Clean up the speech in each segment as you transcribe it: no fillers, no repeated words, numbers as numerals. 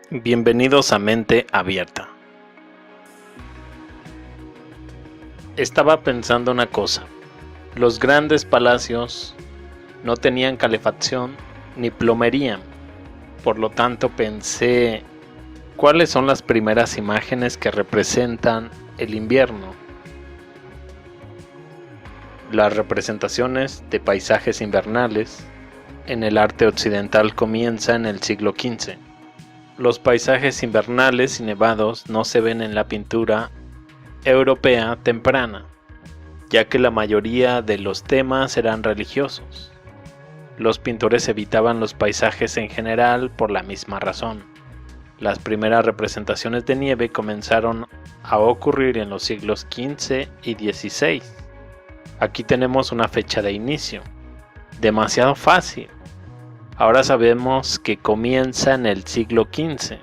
Bienvenidos a Mente Abierta. Estaba pensando una cosa. Los grandes palacios no tenían calefacción ni plomería. Por lo tanto pensé, ¿cuáles son las primeras imágenes que representan el invierno? Las representaciones de paisajes invernales en el arte occidental comienzan en el siglo XV. Los paisajes invernales y nevados no se ven en la pintura europea temprana, ya que la mayoría de los temas eran religiosos. Los pintores evitaban los paisajes en general por la misma razón. Las primeras representaciones de nieve comenzaron a ocurrir en los siglos XV y XVI. Aquí tenemos una fecha de inicio. Demasiado fácil. Ahora sabemos que comienza en el siglo XV.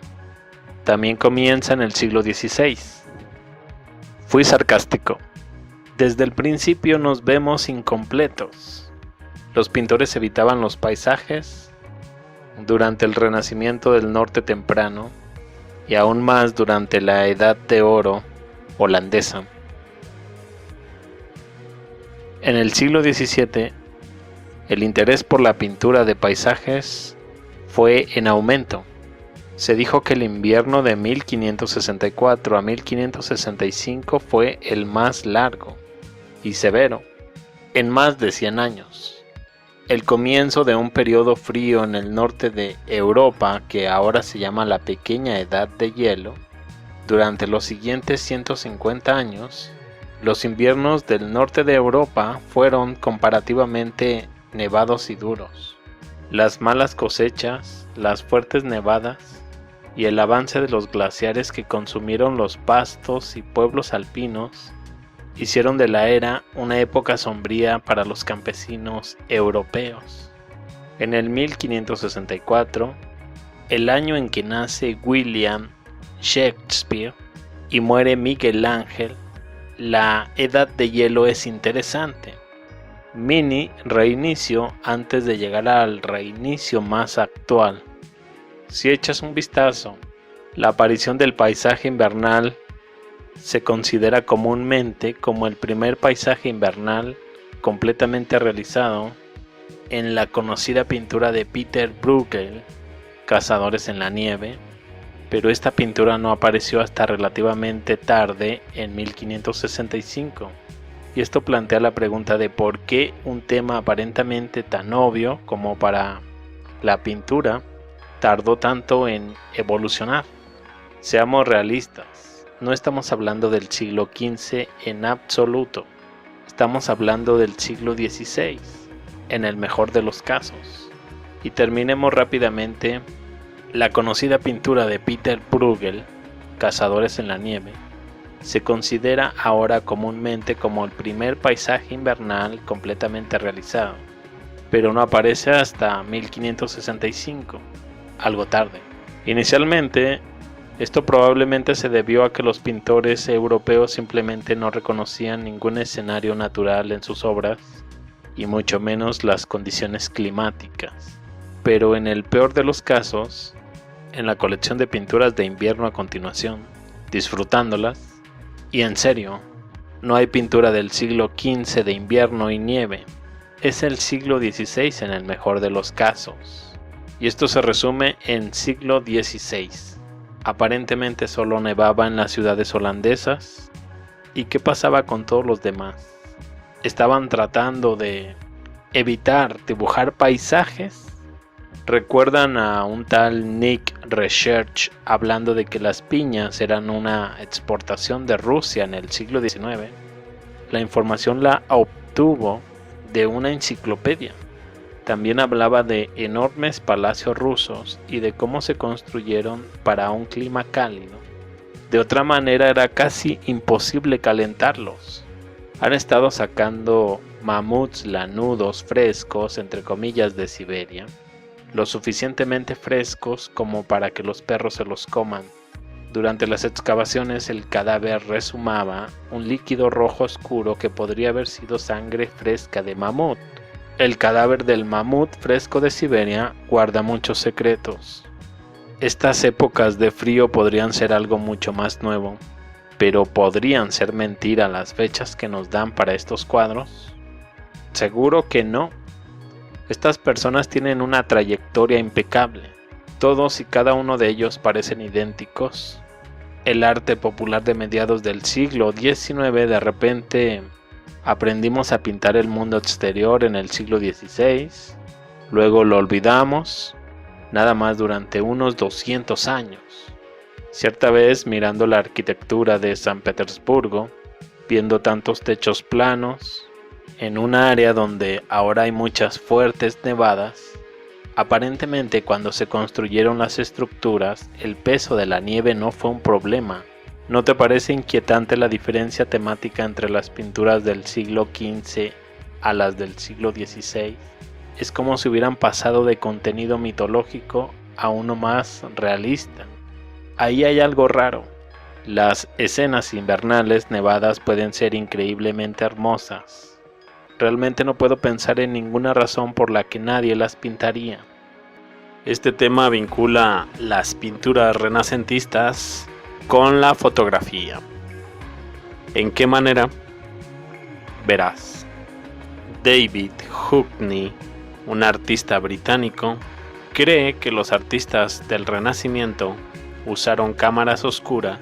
También comienza en el siglo XVI. Fui sarcástico. Desde el principio nos vemos incompletos. Los pintores evitaban los paisajes durante el Renacimiento del Norte temprano y aún más durante la Edad de Oro holandesa. En el siglo XVII, el interés por la pintura de paisajes fue en aumento. Se dijo que el invierno de 1564 a 1565 fue el más largo y severo en más de 100 años. El comienzo de un periodo frío en el norte de Europa, que ahora se llama la Pequeña Edad de Hielo. Durante los siguientes 150 años, los inviernos del norte de Europa fueron comparativamente nevados y duros. Las malas cosechas, las fuertes nevadas y el avance de los glaciares que consumieron los pastos y pueblos alpinos hicieron de la era una época sombría para los campesinos europeos. En el 1564, el año en que nace William Shakespeare y muere Miguel Ángel, la Edad de Hielo es interesante. Mini reinicio antes de llegar al reinicio más actual. Si echas un vistazo, la aparición del paisaje invernal se considera comúnmente como el primer paisaje invernal completamente realizado en la conocida pintura de Peter Bruegel, Cazadores en la nieve, pero esta pintura no apareció hasta relativamente tarde, en 1565. Y esto plantea la pregunta de por qué un tema aparentemente tan obvio como para la pintura tardó tanto en evolucionar. Seamos realistas, no estamos hablando del siglo XV en absoluto, estamos hablando del siglo XVI, en el mejor de los casos. Y terminemos rápidamente. La conocida pintura de Peter Bruegel, Cazadores en la nieve, se considera ahora comúnmente como el primer paisaje invernal completamente realizado, pero no aparece hasta 1565, algo tarde. Inicialmente, esto probablemente se debió a que los pintores europeos simplemente no reconocían ningún escenario natural en sus obras, y mucho menos las condiciones climáticas. Pero en el peor de los casos, en la colección de pinturas de invierno a continuación, disfrutándolas, y en serio, no hay pintura del siglo XV de invierno y nieve, es el siglo XVI en el mejor de los casos. Y esto se resume en siglo XVI. Aparentemente solo nevaba en las ciudades holandesas. ¿Y qué pasaba con todos los demás? ¿Estaban tratando de evitar dibujar paisajes? ¿Recuerdan a un tal Nick Research hablando de que las piñas eran una exportación de Rusia en el siglo XIX? La información la obtuvo de una enciclopedia. También hablaba de enormes palacios rusos y de cómo se construyeron para un clima cálido. De otra manera era casi imposible calentarlos. Han estado sacando mamuts lanudos frescos, entre comillas, de Siberia, lo suficientemente frescos como para que los perros se los coman. Durante las excavaciones el cadáver resumaba un líquido rojo oscuro que podría haber sido sangre fresca de mamut. El cadáver del mamut fresco de Siberia guarda muchos secretos. Estas épocas de frío podrían ser algo mucho más nuevo, pero ¿podrían ser mentira las fechas que nos dan para estos cuadros? Seguro que no. Estas personas tienen una trayectoria impecable. Todos y cada uno de ellos parecen idénticos. El arte popular de mediados del siglo XIX, de repente aprendimos a pintar el mundo exterior en el siglo XVI, luego lo olvidamos, nada más durante unos 200 años. Cierta vez, mirando la arquitectura de San Petersburgo, viendo tantos techos planos, en un área donde ahora hay muchas fuertes nevadas, aparentemente cuando se construyeron las estructuras, el peso de la nieve no fue un problema. ¿No te parece inquietante la diferencia temática entre las pinturas del siglo XV a las del siglo XVI? Es como si hubieran pasado de contenido mitológico a uno más realista. Ahí hay algo raro. Las escenas invernales nevadas pueden ser increíblemente hermosas. Realmente no puedo pensar en ninguna razón por la que nadie las pintaría. Este tema vincula las pinturas renacentistas con la fotografía. ¿En qué manera? Verás. David Hockney, un artista británico, cree que los artistas del Renacimiento usaron cámaras oscuras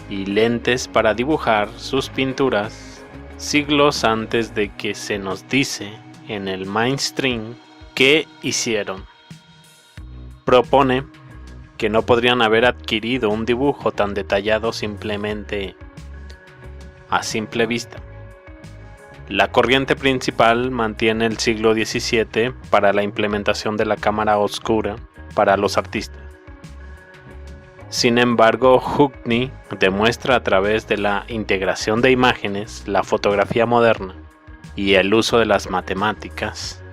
y lentes para dibujar sus pinturas siglos antes de que se nos dice en el mainstream qué hicieron. Propone que no podrían haber adquirido un dibujo tan detallado simplemente a simple vista. La corriente principal mantiene el siglo XVII para la implementación de la cámara oscura para los artistas. Sin embargo, Hockney demuestra a través de la integración de imágenes, la fotografía moderna y el uso de las matemáticas,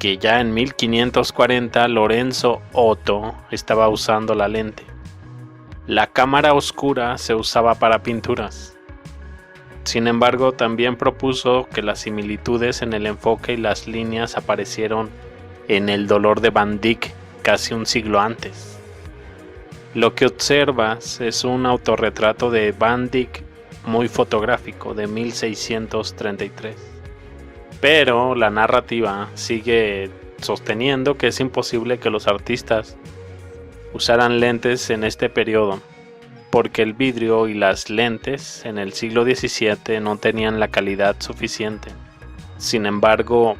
que ya en 1540 Lorenzo Otto estaba usando la lente. La cámara oscura se usaba para pinturas. Sin embargo, también propuso que las similitudes en el enfoque y las líneas aparecieron en El dolor de Van Dyck casi un siglo antes. Lo que observas es un autorretrato de Van Dyck muy fotográfico de 1633. Pero la narrativa sigue sosteniendo que es imposible que los artistas usaran lentes en este periodo, porque el vidrio y las lentes en el siglo XVII no tenían la calidad suficiente. Sin embargo,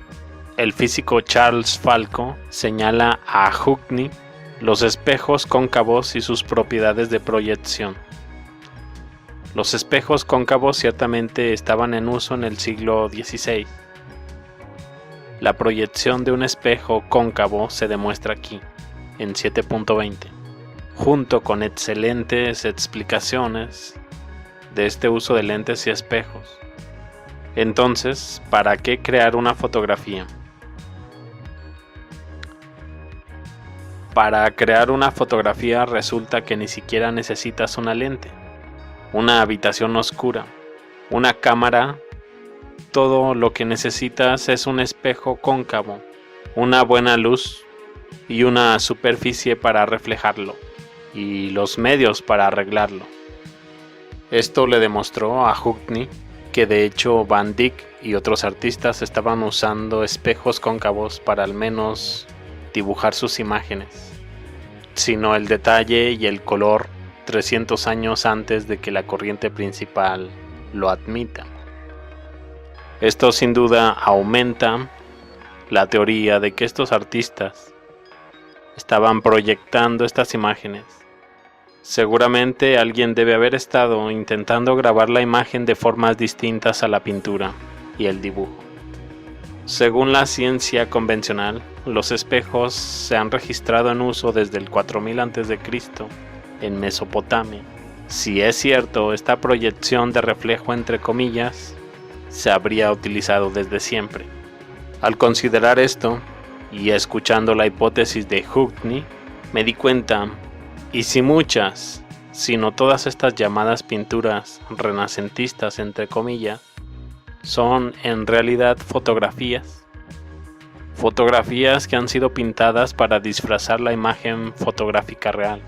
el físico Charles Falco señala a Hockney los espejos cóncavos y sus propiedades de proyección. Los espejos cóncavos ciertamente estaban en uso en el siglo XVI. La proyección de un espejo cóncavo se demuestra aquí, en 7.20, junto con excelentes explicaciones de este uso de lentes y espejos. Entonces, ¿para qué crear una fotografía? Para crear una fotografía resulta que ni siquiera necesitas una lente, una habitación oscura, una cámara. Todo lo que necesitas es un espejo cóncavo, una buena luz y una superficie para reflejarlo, y los medios para arreglarlo. Esto le demostró a Hockney que de hecho Van Dyck y otros artistas estaban usando espejos cóncavos para al menos dibujar sus imágenes, sino el detalle y el color 300 años antes de que la corriente principal lo admita. Esto sin duda aumenta la teoría de que estos artistas estaban proyectando estas imágenes. Seguramente alguien debe haber estado intentando grabar la imagen de formas distintas a la pintura y el dibujo. Según la ciencia convencional, los espejos se han registrado en uso desde el 4000 a.C. en Mesopotamia. Si es cierto, esta proyección de reflejo entre comillas se habría utilizado desde siempre. Al considerar esto, y escuchando la hipótesis de Hockney, me di cuenta, y si muchas, sino todas estas llamadas pinturas renacentistas entre comillas, son en realidad fotografías Fotografías que han sido pintadas para disfrazar la imagen fotográfica real.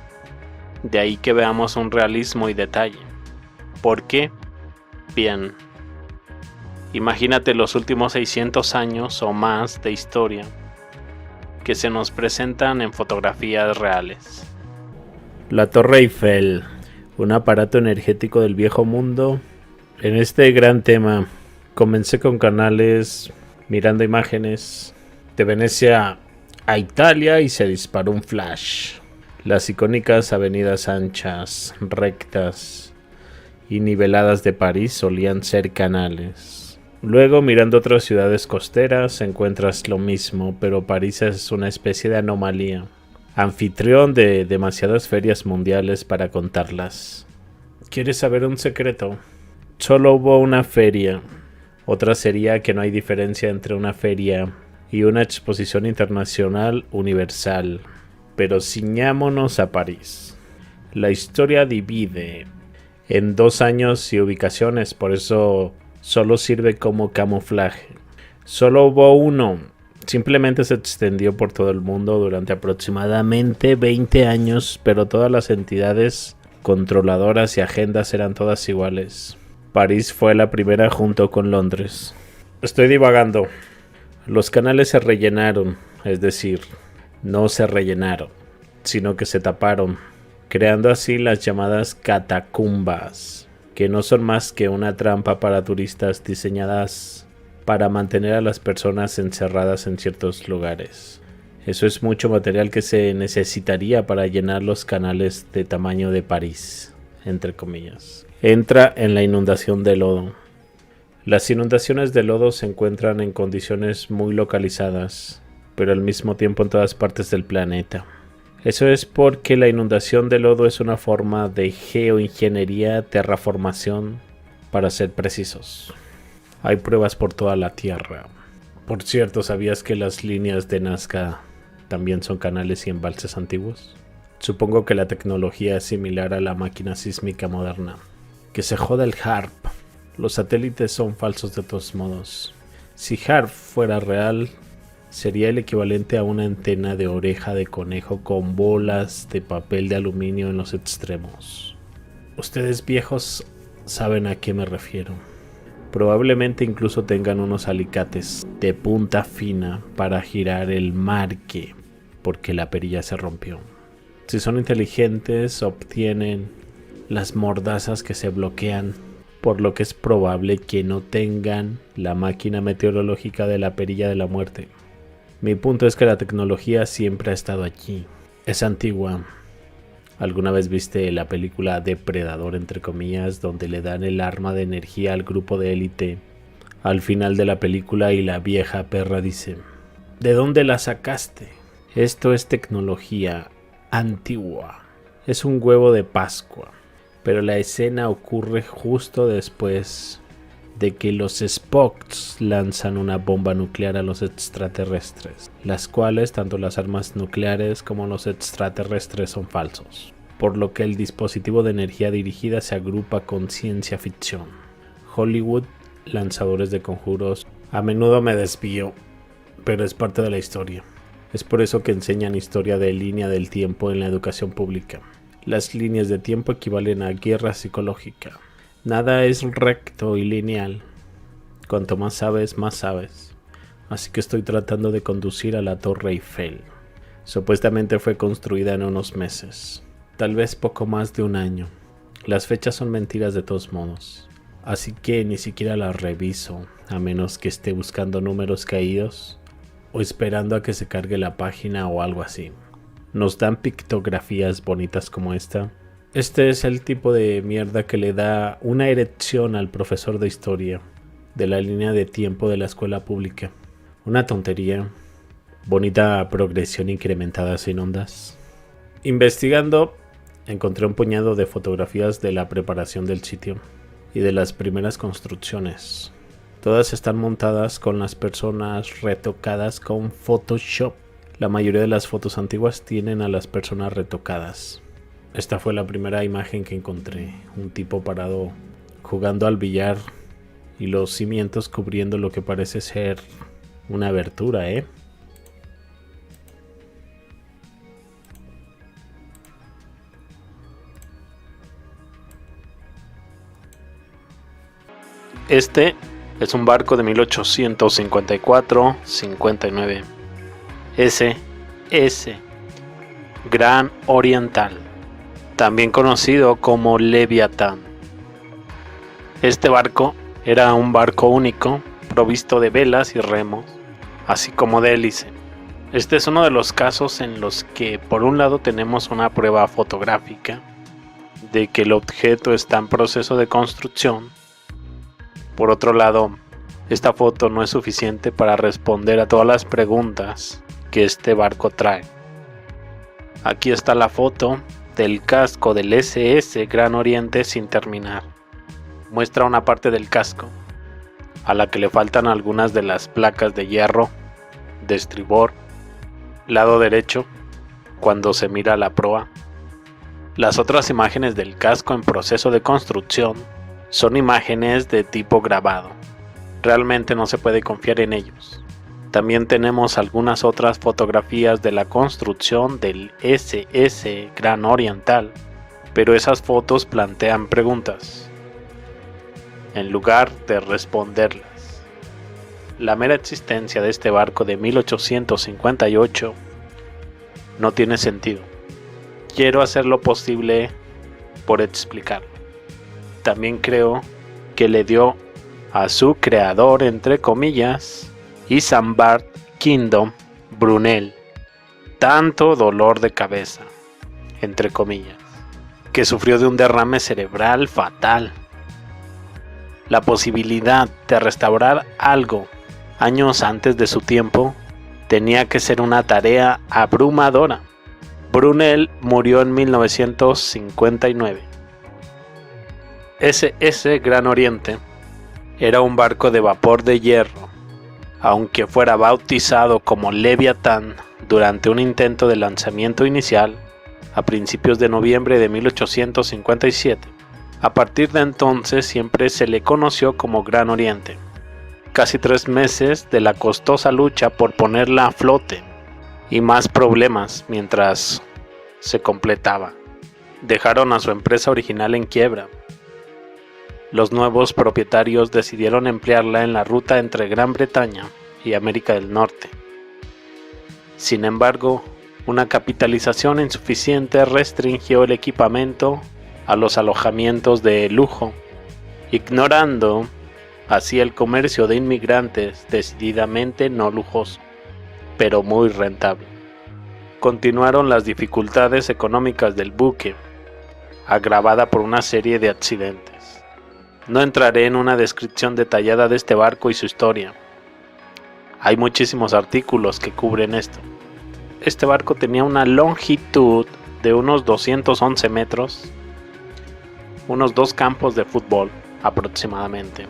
De ahí que veamos un realismo y detalle. ¿Por qué? Bien, imagínate los últimos 600 años o más de historia que se nos presentan en fotografías reales. La Torre Eiffel, un aparato energético del viejo mundo. En este gran tema comencé con canales mirando imágenes de Venecia a Italia y se disparó un flash. Las icónicas avenidas anchas, rectas y niveladas de París solían ser canales. Luego, mirando otras ciudades costeras, encuentras lo mismo, pero París es una especie de anomalía, anfitrión de demasiadas ferias mundiales para contarlas. ¿Quieres saber un secreto? Solo hubo una feria. Otra sería que no hay diferencia entre una feria y una exposición internacional universal. Pero ciñámonos a París. La historia divide en 2 años y ubicaciones, por eso solo sirve como camuflaje. Solo hubo uno. Simplemente se extendió por todo el mundo durante aproximadamente 20 años, pero todas las entidades controladoras y agendas eran todas iguales. París fue la primera junto con Londres. Estoy divagando. Los canales se rellenaron, es decir, no se rellenaron, sino que se taparon, creando así las llamadas catacumbas, que no son más que una trampa para turistas diseñadas para mantener a las personas encerradas en ciertos lugares. Eso es mucho material que se necesitaría para llenar los canales de tamaño de París, entre comillas. Entra en la inundación de lodo. Las inundaciones de lodo se encuentran en condiciones muy localizadas, pero al mismo tiempo en todas partes del planeta. Eso es porque la inundación de lodo es una forma de geoingeniería, terraformación, para ser precisos. Hay pruebas por toda la Tierra. Por cierto, ¿sabías que las líneas de Nazca también son canales y embalses antiguos? Supongo que la tecnología es similar a la máquina sísmica moderna. Que se joda el HARP. Los satélites son falsos de todos modos. Si HARP fuera real, sería el equivalente a una antena de oreja de conejo con bolas de papel de aluminio en los extremos. Ustedes viejos saben a qué me refiero. Probablemente incluso tengan unos alicates de punta fina para girar el marque, porque la perilla se rompió. Si son inteligentes, obtienen las mordazas que se bloquean, por lo que es probable que no tengan la máquina meteorológica de la perilla de la muerte. Mi punto es que la tecnología siempre ha estado allí. Es antigua. ¿Alguna vez viste la película Depredador, entre comillas, donde le dan el arma de energía al grupo de élite al final de la película y la vieja perra dice: ¿de dónde la sacaste? Esto es tecnología antigua. Es un huevo de Pascua. Pero la escena ocurre justo después de que los Spocks lanzan una bomba nuclear a los extraterrestres, las cuales tanto las armas nucleares como los extraterrestres son falsos, por lo que el dispositivo de energía dirigida se agrupa con ciencia ficción. Hollywood, lanzadores de conjuros. A menudo me desvío, pero es parte de la historia. Es por eso que enseñan historia de línea del tiempo en la educación pública. Las líneas de tiempo equivalen a guerra psicológica. Nada es recto y lineal. Cuanto más sabes, más sabes. Así que estoy tratando de conducir a la Torre Eiffel. Supuestamente fue construida en unos meses. Tal vez poco más de un año. Las fechas son mentiras de todos modos. Así que ni siquiera las reviso, a menos que esté buscando números caídos o esperando a que se cargue la página o algo así. Nos dan pictografías bonitas como esta. Este es el tipo de mierda que le da una erección al profesor de historia de la línea de tiempo de la escuela pública. Una tontería. Bonita progresión incrementada sin ondas. Investigando, encontré un puñado de fotografías de la preparación del sitio y de las primeras construcciones. Todas están montadas con las personas retocadas con Photoshop. La mayoría de las fotos antiguas tienen a las personas retocadas. Esta fue la primera imagen que encontré. Un tipo parado jugando al billar y los cimientos cubriendo lo que parece ser una abertura, Este es un barco de 1854-59. SS Gran Oriental, también conocido como Leviatán. Este barco era un barco único, provisto de velas y remos, así como de hélice. Este es uno de los casos en los que por un lado tenemos una prueba fotográfica de que el objeto está en proceso de construcción. Por otro lado, esta foto no es suficiente para responder a todas las preguntas que este barco trae. Aquí está la foto del casco del SS Gran Oriente sin terminar. Muestra una parte del casco, a la que le faltan algunas de las placas de hierro de estribor, lado derecho, cuando se mira la proa. Las otras imágenes del casco en proceso de construcción son imágenes de tipo grabado. Realmente no se puede confiar en ellos. También tenemos algunas otras fotografías de la construcción del SS Gran Oriental, pero esas fotos plantean preguntas, en lugar de responderlas. La mera existencia de este barco de 1858 no tiene sentido. Quiero hacer lo posible por explicarlo. También creo que le dio a su creador, entre comillas, Isambard Kingdom Brunel, tanto dolor de cabeza, entre comillas, que sufrió de un derrame cerebral fatal. La posibilidad de restaurar algo años antes de su tiempo tenía que ser una tarea abrumadora. Brunel murió en 1959. SS Gran Oriente era un barco de vapor de hierro, aunque fuera bautizado como Leviatán durante un intento de lanzamiento inicial a principios de noviembre de 1857. A partir de entonces siempre se le conoció como Gran Oriente. Casi 3 meses de la costosa lucha por ponerla a flote y más problemas mientras se completaba. Dejaron a su empresa original en quiebra. Los nuevos propietarios decidieron emplearla en la ruta entre Gran Bretaña y América del Norte. Sin embargo, una capitalización insuficiente restringió el equipamiento a los alojamientos de lujo, ignorando así el comercio de inmigrantes decididamente no lujoso, pero muy rentable. Continuaron las dificultades económicas del buque, agravada por una serie de accidentes. No entraré en una descripción detallada de este barco y su historia. Hay muchísimos artículos que cubren esto. Este barco tenía una longitud de unos 211 metros, unos 2 campos de fútbol aproximadamente.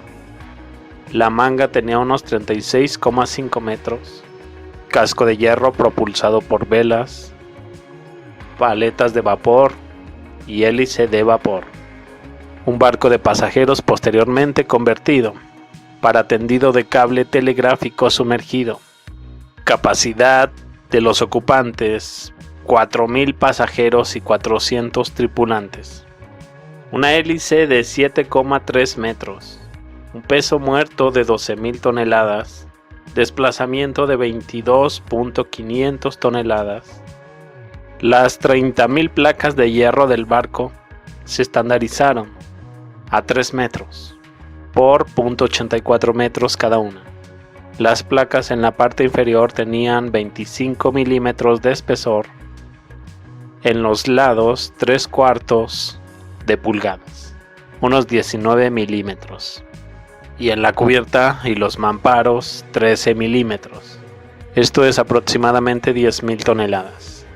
La manga tenía unos 36,5 metros, casco de hierro propulsado por velas, paletas de vapor y hélice de vapor. Un barco de pasajeros posteriormente convertido para tendido de cable telegráfico sumergido. Capacidad de los ocupantes: 4.000 pasajeros y 400 tripulantes. Una hélice de 7,3 metros. Un peso muerto de 12.000 toneladas, desplazamiento de 22.500 toneladas. Las 30.000 placas de hierro del barco se estandarizaron a 3 metros por 0.84 metros cada una. Las placas en la parte inferior tenían 25 milímetros de espesor, en los lados 3/4 de pulgadas, unos 19 milímetros. Y en la cubierta y los mamparos 13 milímetros. Esto es aproximadamente 10.000 toneladas.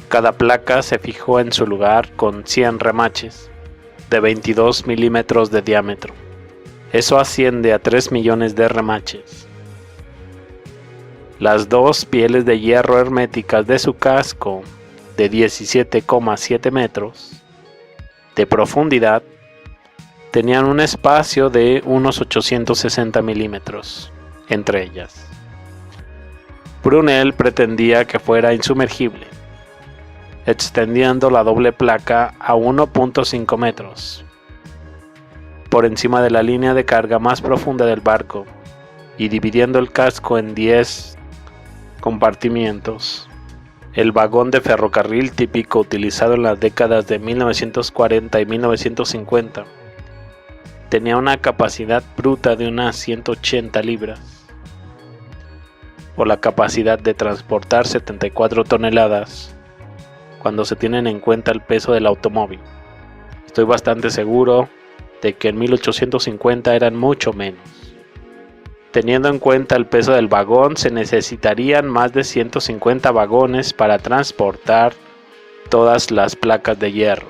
Cada placa se fijó en su lugar con 100 remaches de 22 milímetros de diámetro. Eso asciende a 3 millones de remaches. Las 2 pieles de hierro herméticas de su casco, de 17,7 metros de profundidad, tenían un espacio de unos 860 milímetros entre ellas. Brunel pretendía que fuera insumergible, extendiendo la doble placa a 1.5 metros. por encima de la línea de carga más profunda del barco y dividiendo el casco en 10 compartimientos. El vagón de ferrocarril típico utilizado en las décadas de 1940 y 1950 tenía una capacidad bruta de unas 180 libras, o la capacidad de transportar 74 toneladas cuando se tienen en cuenta el peso del automóvil. Estoy bastante seguro de que en 1850 eran mucho menos. Teniendo en cuenta el peso del vagón, se necesitarían más de 150 vagones para transportar todas las placas de hierro.